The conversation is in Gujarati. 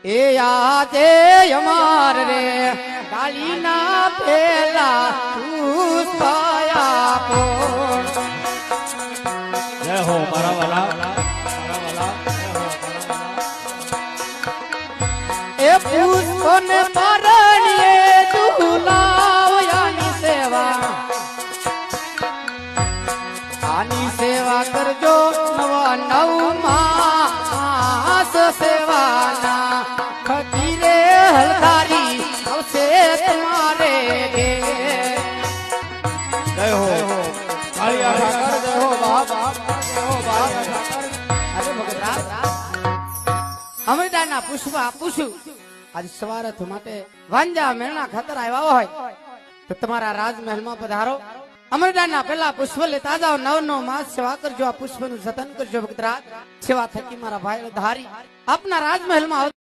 એ આજે અમાર રે ડાળીના પેલા પુષ્પાયા પો જય હો મારા વાલા એ પુષ્પને પરણીએ ઝુલાવયાની સેવા આની સેવા કરજો નવા નવમાં સેવાના ખતીરે હલકારી આવશે તમારે જય હો કાળિયા ઠાકર જય હો બાપ જય હો બાપ અરે ભગતરાજ અમરદાના પુષ્પા પૂછ્યું આજ સવારે માટે વાંજા મેળના ખાતર આવ્યા હોય તો તમારા રાજમહેલમાં પધારો અમરદાના પેલા પુષ્પ લેતા જાઓ નવનો માસ સેવા કરજો આ પુષ્પનું જતન કરજો ભગતરાજ સેવા થકી મારા ભાઈ ધારી આપના રાજમહેલમાં